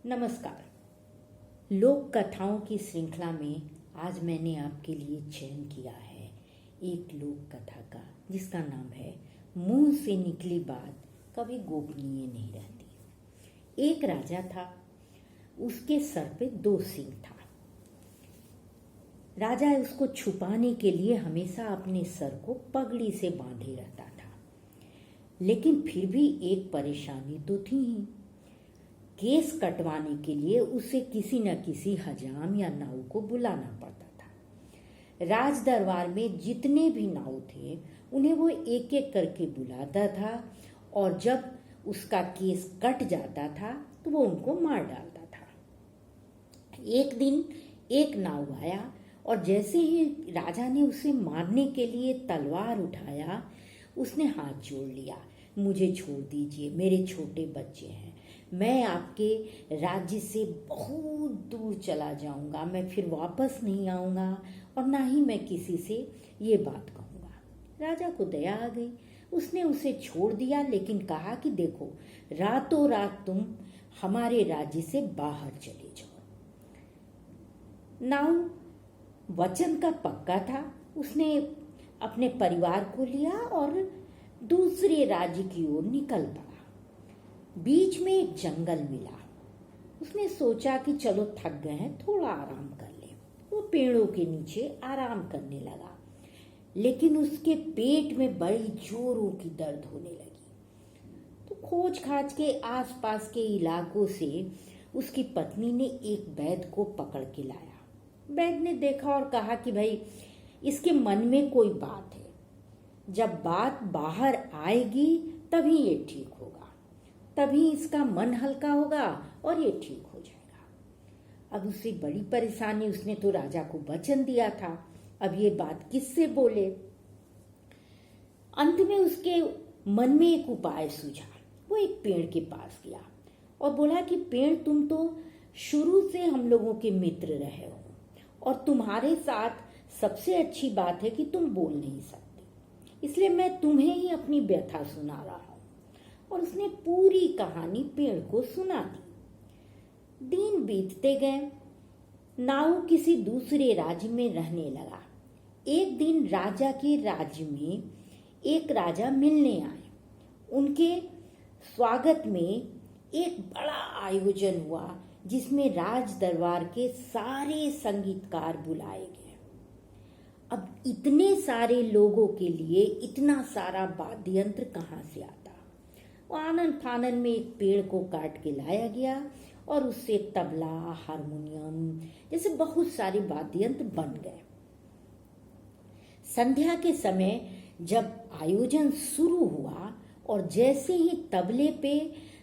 नमस्कार। लोक कथाओं की श्रृंखला में आज मैंने आपके लिए चयन किया है एक लोक कथा का, जिसका नाम है मुंह से निकली बात कभी गोपनीय नहीं रहती। एक राजा था, उसके सर पे 2 सींग था। राजा उसको छुपाने के लिए हमेशा अपने सर को पगड़ी से बांधे रहता था, लेकिन फिर भी एक परेशानी तो थी ही। केस कटवाने के लिए उसे किसी न किसी हजाम या नाऊ को बुलाना पड़ता था। राज दरबार में जितने भी नाऊ थे उन्हें वो एक एक करके बुलाता था, और जब उसका केस कट जाता था तो वो उनको मार डालता था। एक दिन एक नाऊ आया और जैसे ही राजा ने उसे मारने के लिए तलवार उठाया, उसने हाथ जोड़ लिया। मुझे छोड़ दीजिए, मेरे छोटे बच्चे हैं, मैं आपके राज्य से बहुत दूर चला जाऊंगा, मैं फिर वापस नहीं आऊंगा और ना ही मैं किसी से ये बात कहूंगा। राजा को दया आ गई, उसने उसे छोड़ दिया, लेकिन कहा कि देखो, रातों रात तुम हमारे राज्य से बाहर चले जाओ। नाऊ वचन का पक्का था। उसने अपने परिवार को लिया और दूसरे राज्य की ओर निकल पड़ा। बीच में एक जंगल मिला। उसने सोचा कि चलो थक गए हैं, थोड़ा आराम कर ले। वो पेड़ों के नीचे आराम करने लगा, लेकिन उसके पेट में बड़ी जोरों की दर्द होने लगी। तो खोज खाज के आसपास के इलाकों से उसकी पत्नी ने एक वैद्य को पकड़ के लाया। वैद्य ने देखा और कहा कि भाई, इसके मन में कोई बात है, जब बात बाहर आएगी तभी ये ठीक होगा, तभी इसका मन हल्का होगा और ये ठीक हो जाएगा। अब उसे बड़ी परेशानी, उसने तो राजा को वचन दिया था, अब ये बात किससे बोले। अंत में उसके मन में एक उपाय सूझा। वो एक पेड़ के पास गया और बोला कि पेड़, तुम तो शुरू से हम लोगों के मित्र रहे हो, और तुम्हारे साथ सबसे अच्छी बात है कि तुम बोल नहीं सकते, इसलिए मैं तुम्हें ही अपनी व्यथा सुना रहा हूं। और उसने पूरी कहानी पेड़ को सुना दी। दिन बीतते गए। नाऊ किसी दूसरे राज्य में रहने लगा। एक दिन राजा के राज्य में एक राजा मिलने आए। उनके स्वागत में एक बड़ा आयोजन हुआ, जिसमें राज दरबार के सारे संगीतकार बुलाए गए। अब इतने सारे लोगों के लिए इतना सारा वाद्य यंत्र कहाँ से आता। आनन फानन में एक पेड़ को काट के लाया गया और उससे तबला, हारमोनियम जैसे बहुत सारे वाद्य यंत्र बन गए। संध्या के समय जब आयोजन शुरू हुआ और जैसे ही तबले पे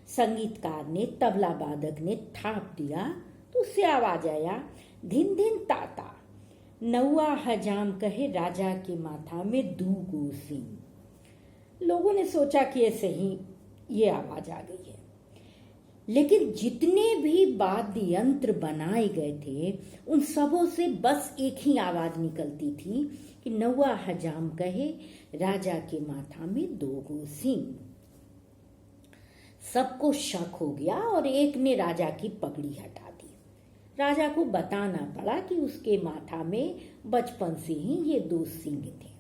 संगीतकार ने, तबला वादक ने थाप दिया, तो उससे आवाज आया, धिन धिन ताता, नौआ हजाम कहे राजा के माथा में दूगो सींग। लोगों ने सोचा कि ऐसे ही ये आवाज आ गई है, लेकिन जितने भी वाद्य यंत्र बनाए गए थे उन सबों से बस एक ही आवाज निकलती थी कि नौआ हजाम कहे राजा के माथा में दोगो सींग। सबको शक हो गया और एक ने राजा की पगड़ी हटा दी। राजा को बताना पड़ा कि उसके माथा में बचपन से ही ये 2 सींग थे।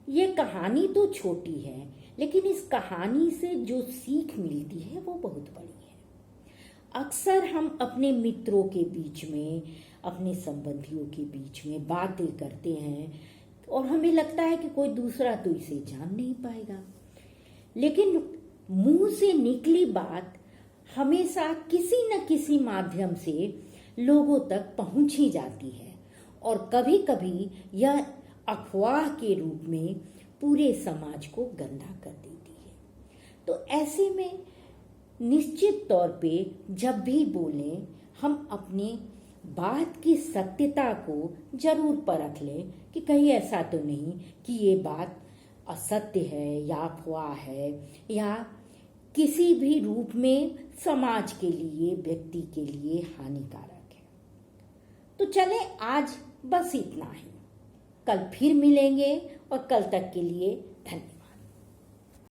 ये कहानी तो छोटी है, लेकिन इस कहानी से जो सीख मिलती है वो बहुत बड़ी है। अक्सर हम अपने मित्रों के बीच में, अपने संबंधियों के बीच में बातें करते हैं और हमें लगता है कि कोई दूसरा तो इसे जान नहीं पाएगा, लेकिन मुंह से निकली बात हमेशा किसी न किसी माध्यम से लोगों तक पहुंच ही जाती है, और कभी कभी यह अफवाह के रूप में पूरे समाज को गंदा कर देती है। तो ऐसे में निश्चित तौर पे जब भी बोलें, हम अपनी बात की सत्यता को जरूर परख लें कि कहीं ऐसा तो नहीं कि ये बात असत्य है या अफवाह है, या किसी भी रूप में समाज के लिए, व्यक्ति के लिए हानिकारक है। तो चले, आज बस इतना ही। कल फिर मिलेंगे, और कल तक के लिए धन्यवाद।